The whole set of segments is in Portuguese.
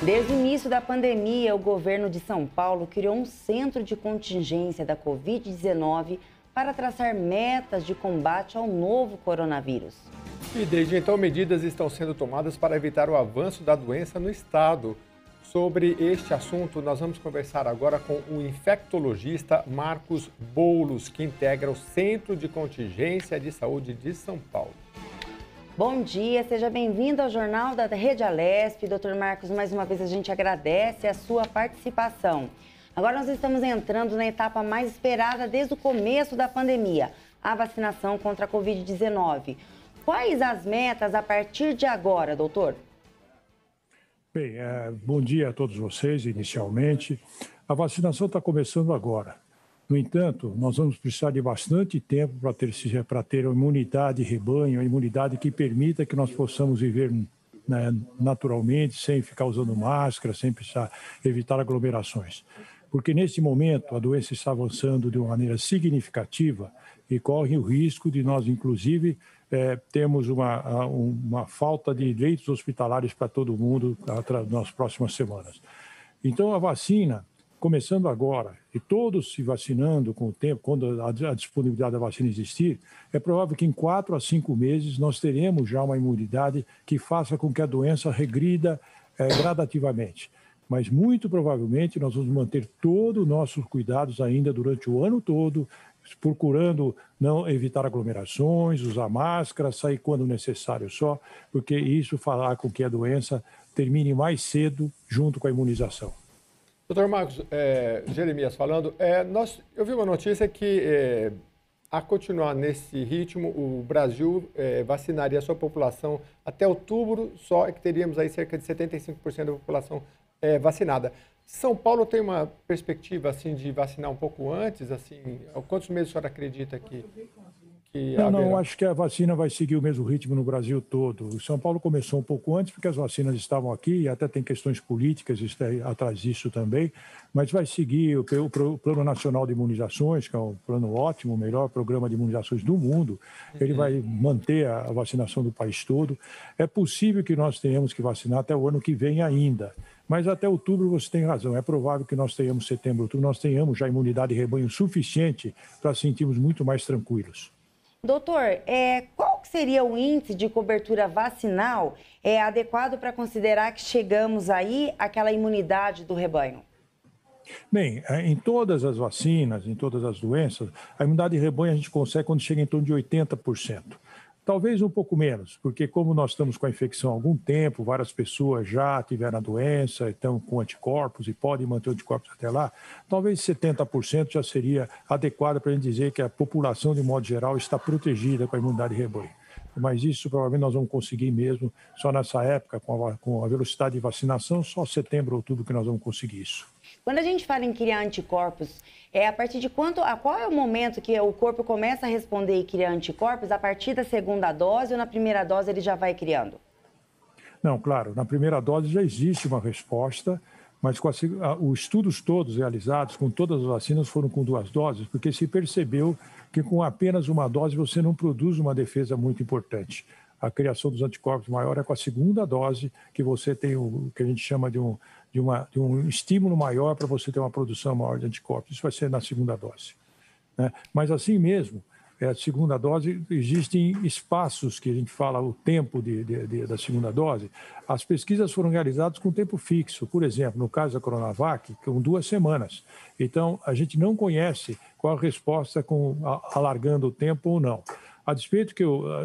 Desde o início da pandemia, o governo de São Paulo criou um centro de contingência da Covid-19 para traçar metas de combate ao novo coronavírus. E desde então, medidas estão sendo tomadas para evitar o avanço da doença no estado. Sobre este assunto, nós vamos conversar agora com o infectologista Marcos Boulos, que integra o Centro de Contingência de Saúde de São Paulo. Bom dia, seja bem-vindo ao Jornal da Rede Alesp. Dr. Marcos, mais uma vez a gente agradece a sua participação. Agora nós estamos entrando na etapa mais esperada desde o começo da pandemia, a vacinação contra a Covid-19. Quais as metas a partir de agora, doutor? Bem, bom dia a todos vocês, inicialmente. A vacinação está começando agora. No entanto, nós vamos precisar de bastante tempo para ter a imunidade rebanho, a imunidade que permita que nós possamos viver, né, naturalmente, sem ficar usando máscara, sem precisar evitar aglomerações. Porque, neste momento, a doença está avançando de uma maneira significativa e corre o risco de nós, inclusive, termos uma falta de leitos hospitalares para todo mundo nas próximas semanas. Então, a vacina, começando agora, e todos se vacinando com o tempo, quando a disponibilidade da vacina existir, é provável que em 4 a 5 meses nós teremos já uma imunidade que faça com que a doença regrida gradativamente. Mas, muito provavelmente, nós vamos manter todos os nossos cuidados ainda durante o ano todo, procurando não evitar aglomerações, usar máscara, sair quando necessário só, porque isso fará com que a doença termine mais cedo junto com a imunização. Doutor Marcos, Jeremias falando, eu vi uma notícia que, a continuar nesse ritmo, o Brasil vacinaria a sua população até outubro, só que teríamos aí cerca de 75% da população vacinada. São Paulo tem uma perspectiva assim de vacinar um pouco antes, assim, quantos meses o senhor acredita que Não, acho que a vacina vai seguir o mesmo ritmo no Brasil todo. O São Paulo começou um pouco antes, porque as vacinas estavam aqui, e até tem questões políticas atrás disso também, mas vai seguir o Plano Nacional de Imunizações, que é um plano ótimo, o melhor programa de imunizações do mundo. Ele vai manter a vacinação do país todo. É possível que nós tenhamos que vacinar até o ano que vem ainda, mas até outubro você tem razão. É provável que nós tenhamos, setembro, outubro, nós tenhamos já imunidade de rebanho suficiente para sentirmos muito mais tranquilos. Doutor, qual que seria o índice de cobertura vacinal adequado para considerar que chegamos aí àquela imunidade do rebanho? Bem, em todas as vacinas, em todas as doenças, a imunidade de rebanho a gente consegue quando chega em torno de 80%. Talvez um pouco menos, porque como nós estamos com a infecção há algum tempo, várias pessoas já tiveram a doença, estão com anticorpos e podem manter anticorpos até lá, talvez 70% já seria adequado para a gente dizer que a população, de modo geral, está protegida com a imunidade de rebanho. Mas isso provavelmente nós vamos conseguir mesmo só nessa época, com a velocidade de vacinação, só setembro, outubro que nós vamos conseguir isso. Quando a gente fala em criar anticorpos, a partir de qual é o momento que o corpo começa a responder e criar anticorpos? A partir da segunda dose ou na primeira dose ele já vai criando? Não, claro, na primeira dose já existe uma resposta, mas os estudos todos realizados com todas as vacinas foram com 2 doses, porque se percebeu que com apenas uma dose você não produz uma defesa muito importante. A criação dos anticorpos maior é com a segunda dose, que você tem o que a gente chama de um estímulo maior para você ter uma produção maior de anticorpos. Isso vai ser na segunda dose, né? Mas assim mesmo, a segunda dose, existem espaços que a gente fala o tempo da segunda dose. As pesquisas foram realizadas com tempo fixo. Por exemplo, no caso da Coronavac, com 2 semanas. Então, a gente não conhece qual a resposta alargando o tempo ou não. A despeito que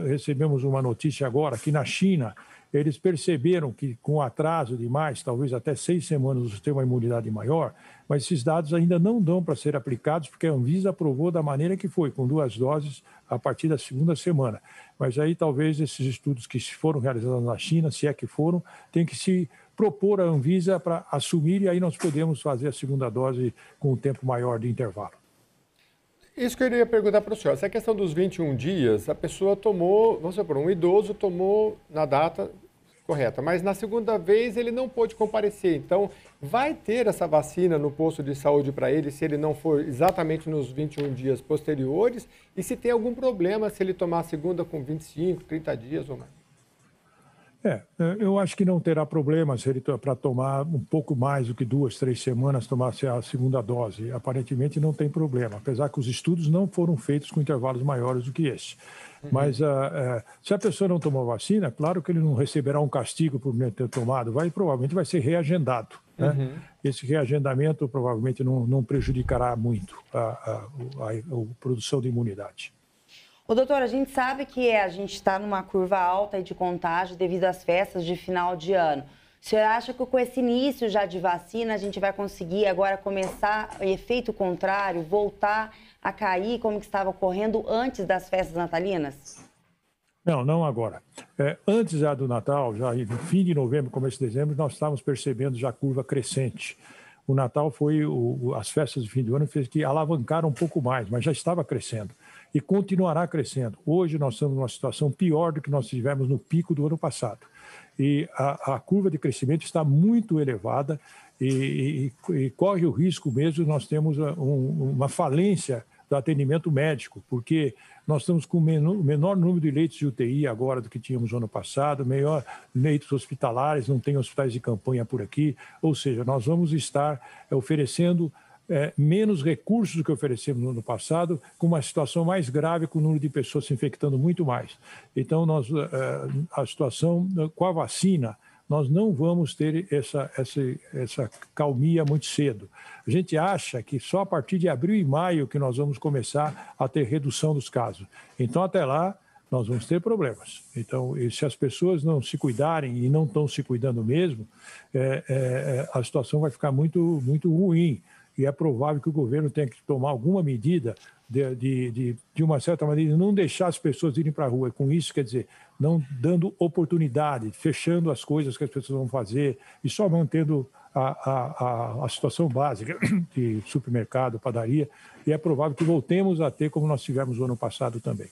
recebemos uma notícia agora que na China eles perceberam que com atraso de mais, talvez até 6 semanas, você tem uma imunidade maior, mas esses dados ainda não dão para ser aplicados porque a Anvisa aprovou da maneira que foi, com 2 doses a partir da segunda semana. Mas aí talvez esses estudos que foram realizados na China, se é que foram, tem que se propor à Anvisa para assumir e aí nós podemos fazer a segunda dose com um tempo maior de intervalo. Isso que eu iria perguntar para o senhor. Essa questão dos 21 dias, a pessoa tomou, vamos supor, um idoso tomou na data correta, mas na segunda vez ele não pôde comparecer. Então, vai ter essa vacina no posto de saúde para ele se ele não for exatamente nos 21 dias posteriores? E se tem algum problema se ele tomar a segunda com 25, 30 dias ou mais? Eu acho que não terá problema se ele para tomar um pouco mais do que 2, 3 semanas, tomar-se a segunda dose. Aparentemente não tem problema, apesar que os estudos não foram feitos com intervalos maiores do que esse. Mas se a pessoa não tomou vacina, claro que ele não receberá um castigo por não ter tomado, provavelmente vai ser reagendado. Né? Esse reagendamento provavelmente não prejudicará muito a produção de imunidade. Doutor, a gente sabe que a gente está numa curva alta de contágio devido às festas de final de ano. O senhor acha que com esse início já de vacina a gente vai conseguir agora começar efeito contrário, voltar a cair como que estava ocorrendo antes das festas natalinas? Não agora. Antes já do Natal, já no fim de novembro, começo de dezembro, nós estávamos percebendo já a curva crescente. O Natal as festas de fim de ano fez que alavancaram um pouco mais, mas já estava crescendo. E continuará crescendo. Hoje nós estamos numa situação pior do que nós tivemos no pico do ano passado. E a curva de crescimento está muito elevada e corre o risco mesmo de nós termos uma falência do atendimento médico, porque nós estamos com o menor número de leitos de UTI agora do que tínhamos no ano passado, melhor leitos hospitalares, não tem hospitais de campanha por aqui, ou seja, nós vamos estar oferecendo menos recursos do que oferecemos no ano passado, com uma situação mais grave, com o número de pessoas se infectando muito mais. Então, a situação com a vacina, nós não vamos ter essa calmia muito cedo. A gente acha que só a partir de abril e maio que nós vamos começar a ter redução dos casos. Então, até lá, nós vamos ter problemas. Então, se as pessoas não se cuidarem e não estão se cuidando mesmo, a situação vai ficar muito, muito ruim. E é provável que o governo tenha que tomar alguma medida de uma certa maneira, não deixar as pessoas irem para a rua. Com isso, quer dizer, não dando oportunidade, fechando as coisas que as pessoas vão fazer e só mantendo a situação básica de supermercado, padaria. E é provável que voltemos a ter como nós tivemos no ano passado também.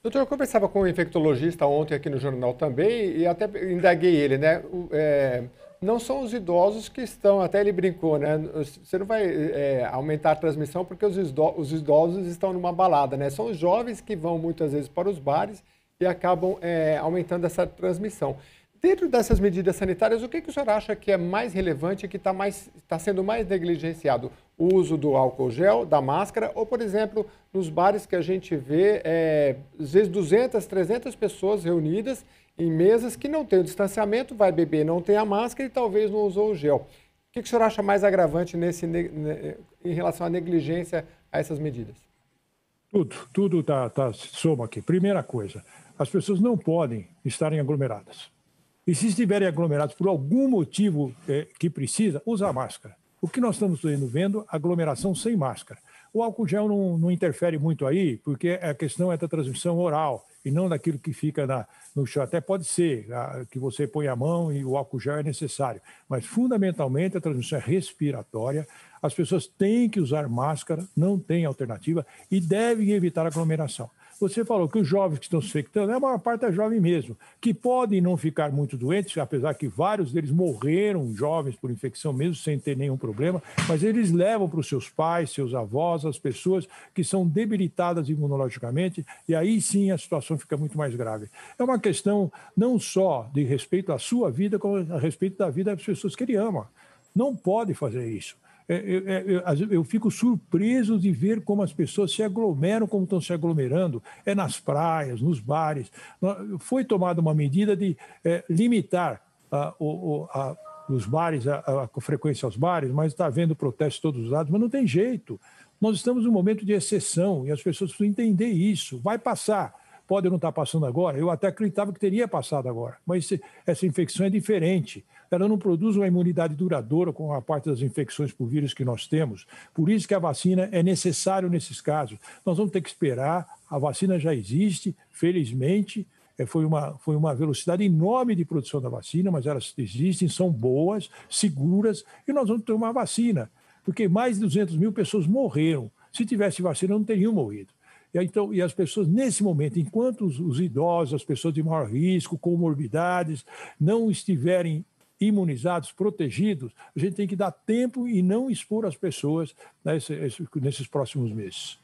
Doutor, eu conversava com um infectologista ontem aqui no jornal também e até indaguei ele, né? Não são os idosos que estão, até ele brincou, né? Você não vai aumentar a transmissão porque os idosos estão numa balada, né? São os jovens que vão muitas vezes para os bares e acabam aumentando essa transmissão. Dentro dessas medidas sanitárias, o que o senhor acha que é mais relevante e que está sendo mais negligenciado? O uso do álcool gel, da máscara, ou, por exemplo, nos bares que a gente vê, às vezes 200, 300 pessoas reunidas em mesas que não tem o distanciamento, vai beber, não tem a máscara e talvez não usou o gel. O que o senhor acha mais agravante em relação à negligência a essas medidas? Tudo soma aqui. Primeira coisa, as pessoas não podem estarem aglomeradas. E se estiverem aglomerados por algum motivo que precisa, usar máscara. O que nós estamos vendo, aglomeração sem máscara. O álcool gel não interfere muito aí, porque a questão é da transmissão oral e não daquilo que fica no chão. Até pode ser que você põe a mão e o álcool gel é necessário, mas fundamentalmente a transmissão é respiratória. As pessoas têm que usar máscara, não tem alternativa e devem evitar aglomeração. Você falou que os jovens que estão se infectando, a maior parte é jovem mesmo, que podem não ficar muito doentes, apesar que vários deles morreram jovens por infecção mesmo, sem ter nenhum problema, mas eles levam para os seus pais, seus avós, as pessoas que são debilitadas imunologicamente, e aí sim a situação fica muito mais grave. É uma questão não só de respeito à sua vida, como a respeito da vida das pessoas que ele ama. Não pode fazer isso. Eu fico surpreso de ver como as pessoas se aglomeram, como estão se aglomerando, nas praias, nos bares. Foi tomada uma medida de limitar os bares, a frequência aos bares, mas está havendo protestos de todos os lados, mas não tem jeito. Nós estamos num momento de exceção e as pessoas precisam entender isso. Vai passar. Pode não estar passando agora, eu até acreditava que teria passado agora, mas essa infecção é diferente. Ela não produz uma imunidade duradoura com a parte das infecções por vírus que nós temos. Por isso que a vacina é necessária nesses casos. Nós vamos ter que esperar, a vacina já existe, felizmente. Foi uma velocidade enorme de produção da vacina, mas elas existem, são boas, seguras, e nós vamos ter uma vacina. Porque mais de 200 mil pessoas morreram. Se tivesse vacina, não teriam morrido. Então, e as pessoas, nesse momento, enquanto os idosos, as pessoas de maior risco, comorbidades, não estiverem imunizados, protegidos, a gente tem que dar tempo e não expor as pessoas nesses próximos meses.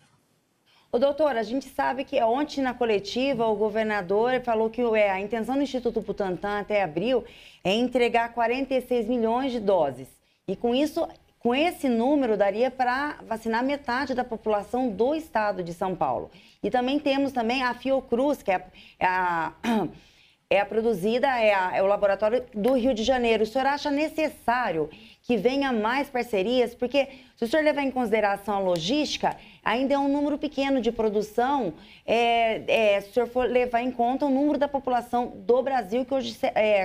Ô, doutora, a gente sabe que ontem na coletiva o governador falou que a intenção do Instituto Butantan até abril é entregar 46 milhões de doses. E com isso, com esse número, daria para vacinar metade da população do estado de São Paulo. E também temos a Fiocruz, que é o laboratório do Rio de Janeiro. O senhor acha necessário que venha mais parcerias? Porque se o senhor levar em consideração a logística, ainda é um número pequeno de produção, se o senhor for levar em conta o número da população do Brasil, que hoje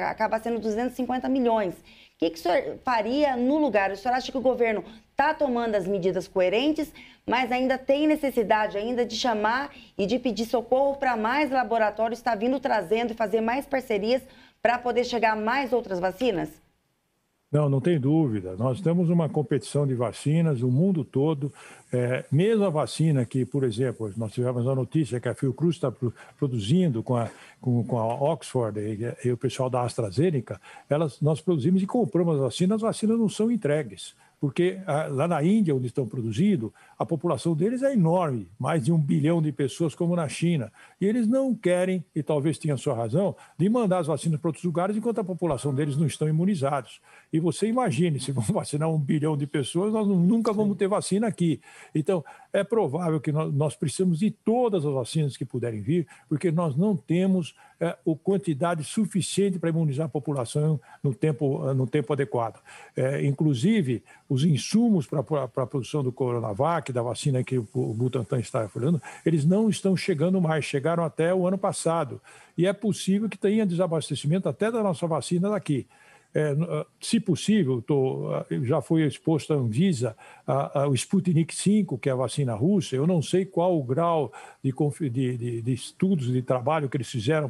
acaba sendo 250 milhões. O que o senhor faria no lugar? O senhor acha que o governo está tomando as medidas coerentes, mas ainda tem necessidade ainda de chamar e de pedir socorro para mais laboratórios, está vindo trazendo e fazer mais parcerias para poder chegar a mais outras vacinas? Não, não tem dúvida. Nós temos uma competição de vacinas no mundo todo. Mesmo a vacina que, por exemplo, nós tivemos a notícia que a Fiocruz está produzindo com a Oxford e o pessoal da AstraZeneca, nós produzimos e compramos as vacinas não são entregues. Porque lá na Índia, onde estão produzindo, a população deles é enorme, mais de 1 bilhão de pessoas, como na China. E eles não querem, e talvez tenha sua razão, de mandar as vacinas para outros lugares enquanto a população deles não estão imunizados. E você imagine, se vamos vacinar 1 bilhão de pessoas, nós nunca vamos ter vacina aqui. Então, é provável que nós precisamos de todas as vacinas que puderem vir, porque nós não temos quantidade suficiente para imunizar a população no tempo adequado. Inclusive, os insumos para a produção do Coronavac, da vacina que o Butantan está falando, eles não estão chegando mais, chegaram até o ano passado. E é possível que tenha desabastecimento até da nossa vacina daqui. Se possível, já foi exposto à Anvisa o Sputnik V, que é a vacina russa. Eu não sei qual o grau de estudos, de trabalho que eles fizeram,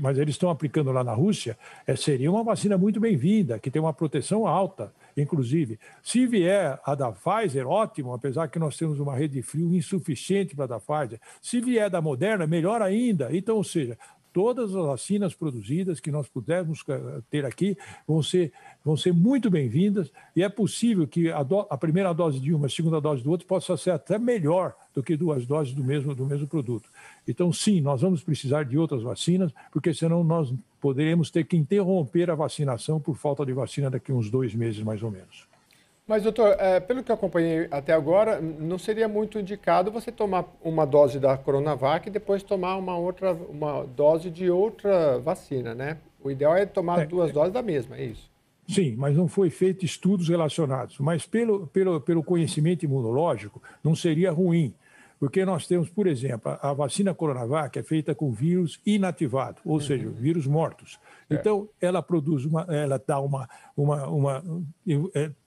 mas eles estão aplicando lá na Rússia. Seria uma vacina muito bem-vinda, que tem uma proteção alta, inclusive. Se vier a da Pfizer, ótimo, apesar que nós temos uma rede de frio insuficiente para a da Pfizer. Se vier da Moderna, melhor ainda. Então, ou seja, todas as vacinas produzidas que nós pudermos ter aqui vão ser muito bem-vindas, e é possível que a primeira dose de uma, a segunda dose do outro possa ser até melhor do que 2 doses do mesmo produto. Então, sim, nós vamos precisar de outras vacinas, porque senão nós poderemos ter que interromper a vacinação por falta de vacina daqui a uns 2 meses, mais ou menos. Mas, doutor, pelo que eu acompanhei até agora, não seria muito indicado você tomar uma dose da Coronavac e depois tomar uma dose de outra vacina, né? O ideal é tomar 2 doses da mesma, é isso? Sim, mas não foi feito estudos relacionados. Mas pelo conhecimento imunológico, não seria ruim. Porque nós temos, por exemplo, a vacina Coronavac é feita com vírus inativado, ou seja, vírus mortos. Então, ela produz ela dá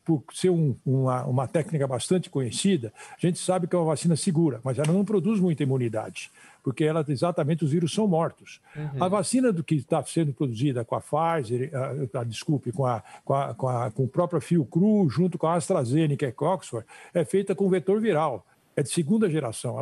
por ser uma técnica bastante conhecida, a gente sabe que é uma vacina segura, mas ela não produz muita imunidade, porque exatamente os vírus são mortos. A vacina que está sendo produzida com a Pfizer, com o próprio Fiocruz, junto com a AstraZeneca e com a Oxford, é feita com vetor viral. É de segunda geração,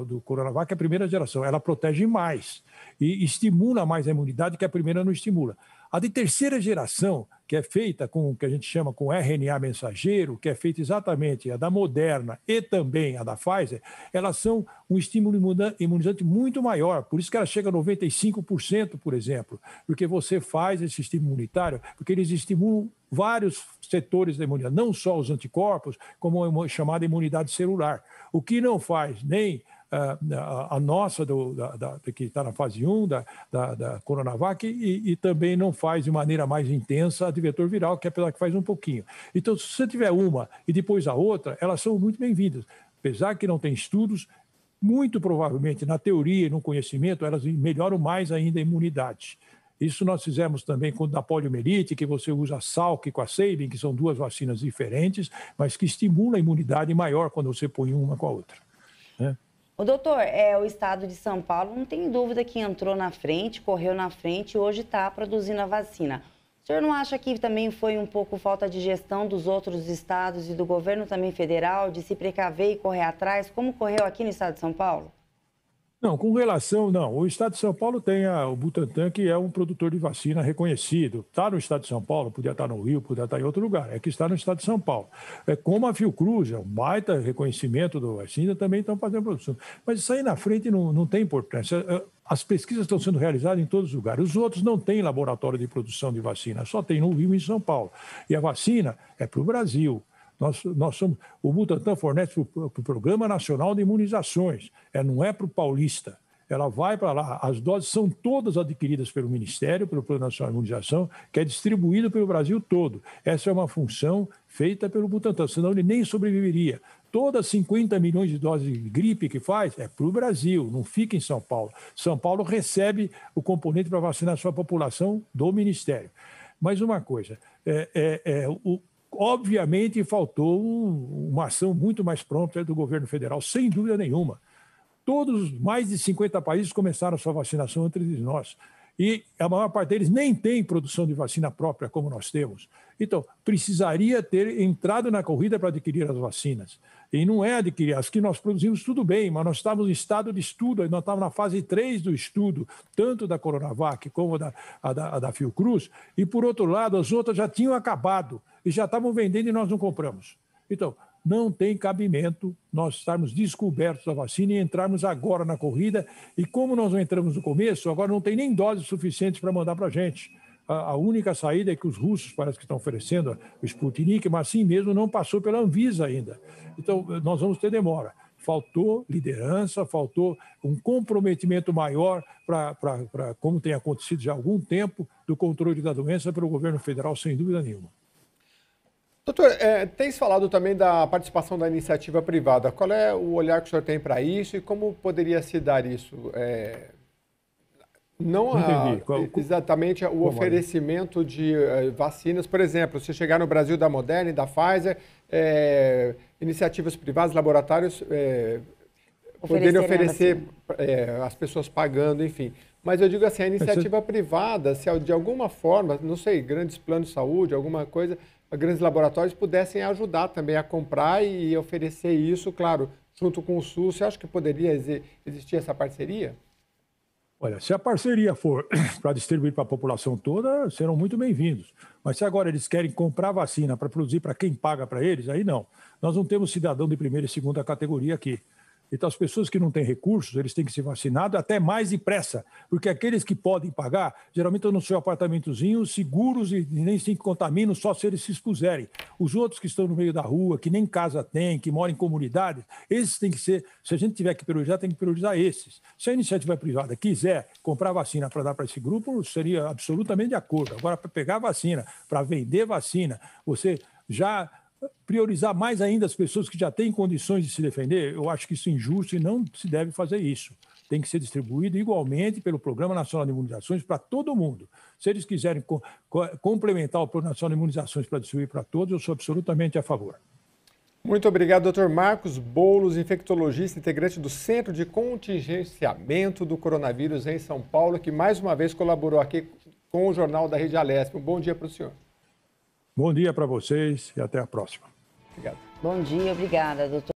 do Coronavac é a primeira geração. Ela protege mais e estimula mais a imunidade, que a primeira não estimula. A de terceira geração, que é feita com o que a gente chama com RNA mensageiro, que é feita exatamente a da Moderna e também a da Pfizer, elas são um estímulo imunizante muito maior. Por isso que ela chega a 95%, por exemplo, porque você faz esse estímulo imunitário, porque eles estimulam vários setores da imunidade, não só os anticorpos, como a chamada imunidade celular. O que não faz nem a nossa, que está na fase 1 da Coronavac, e também não faz de maneira mais intensa a de vetor viral, que apesar que faz um pouquinho. Então, se você tiver uma e depois a outra, elas são muito bem-vindas. Apesar que não tem estudos, muito provavelmente, na teoria e no conhecimento, elas melhoram mais ainda a imunidade. Isso nós fizemos também com a poliomielite, que você usa a Salk com a Sabin, que são 2 vacinas diferentes, mas que estimulam a imunidade maior quando você põe uma com a outra, né? O doutor, o estado de São Paulo, não tem dúvida que entrou na frente, correu na frente e hoje está produzindo a vacina. O senhor não acha que também foi um pouco falta de gestão dos outros estados e do governo também federal, de se precaver e correr atrás, como correu aqui no estado de São Paulo? Não, com relação, não. O Estado de São Paulo tem o Butantan, que é um produtor de vacina reconhecido. Está no Estado de São Paulo, podia estar no Rio, podia estar em outro lugar. É que está no Estado de São Paulo. É como a Fiocruz, é um baita reconhecimento da vacina, também estão fazendo produção. Mas isso aí na frente não tem importância. As pesquisas estão sendo realizadas em todos os lugares. Os outros não têm laboratório de produção de vacina, só tem no Rio e em São Paulo. E a vacina é para o Brasil. Nós somos, o Butantan fornece para o Programa Nacional de Imunizações, não é para o paulista. Ela vai para lá, as doses são todas adquiridas pelo Ministério, pelo Plano Nacional de Imunização, que é distribuído pelo Brasil todo. Essa é uma função feita pelo Butantan, senão ele nem sobreviveria. Todas 50 milhões de doses de gripe que faz é para o Brasil, não fica em São Paulo. São Paulo recebe o componente para vacinar a sua população do Ministério. Mas uma coisa, obviamente, faltou uma ação muito mais pronta do governo federal, sem dúvida nenhuma. Todos, mais de 50 países começaram a sua vacinação antes de nós. E a maior parte deles nem tem produção de vacina própria, como nós temos. Então, precisaria ter entrado na corrida para adquirir as vacinas. E não é adquirir. As que nós produzimos, tudo bem, mas nós estávamos em estado de estudo, nós estávamos na fase 3 do estudo, tanto da Coronavac como da Fiocruz. E, por outro lado, as outras já tinham acabado e já estavam vendendo e nós não compramos. Então, não tem cabimento nós estarmos descobertos da vacina e entrarmos agora na corrida. E como nós não entramos no começo, agora não tem nem doses suficientes para mandar para a gente. A única saída é que os russos parece que estão oferecendo o Sputnik, mas assim mesmo não passou pela Anvisa ainda. Então, nós vamos ter demora. Faltou liderança, faltou um comprometimento maior para, como tem acontecido já há algum tempo, do controle da doença pelo governo federal, sem dúvida nenhuma. Doutor, tem se falado também da participação da iniciativa privada. Qual é o olhar que o senhor tem para isso e como poderia se dar isso? Não exatamente o oferecimento de vacinas. Por exemplo, se chegar no Brasil da Moderna e da Pfizer, iniciativas privadas, laboratórios poderem oferecer as pessoas pagando, enfim. Mas eu digo assim, a iniciativa privada, se de alguma forma, não sei, grandes planos de saúde, alguma coisa, grandes laboratórios pudessem ajudar também a comprar e oferecer isso, claro, junto com o SUS, você acha que poderia existir essa parceria? Olha, se a parceria for para distribuir para a população toda, serão muito bem-vindos. Mas se agora eles querem comprar vacina para produzir para quem paga para eles, aí não. Nós não temos cidadão de primeira e segunda categoria aqui. Então, as pessoas que não têm recursos, eles têm que ser vacinados até mais depressa, porque aqueles que podem pagar, geralmente estão no seu apartamentozinho, seguros e nem se contaminam, só se eles se expuserem. Os outros que estão no meio da rua, que nem casa tem, que moram em comunidades, esses têm que ser, se a gente tiver que priorizar, tem que priorizar esses. Se a iniciativa privada quiser comprar vacina para dar para esse grupo, seria absolutamente de acordo. Agora, para pegar vacina, para vender vacina, você já priorizar mais ainda as pessoas que já têm condições de se defender, eu acho que isso é injusto e não se deve fazer isso. Tem que ser distribuído igualmente pelo Programa Nacional de Imunizações para todo mundo. Se eles quiserem complementar o Programa Nacional de Imunizações para distribuir para todos, eu sou absolutamente a favor. Muito obrigado, Dr. Marcos Boulos, infectologista, integrante do Centro de Contingenciamento do Coronavírus em São Paulo, que mais uma vez colaborou aqui com o Jornal da Rede Alesp. Um bom dia para o senhor. Bom dia para vocês e até a próxima. Obrigado. Bom dia, obrigada, doutor.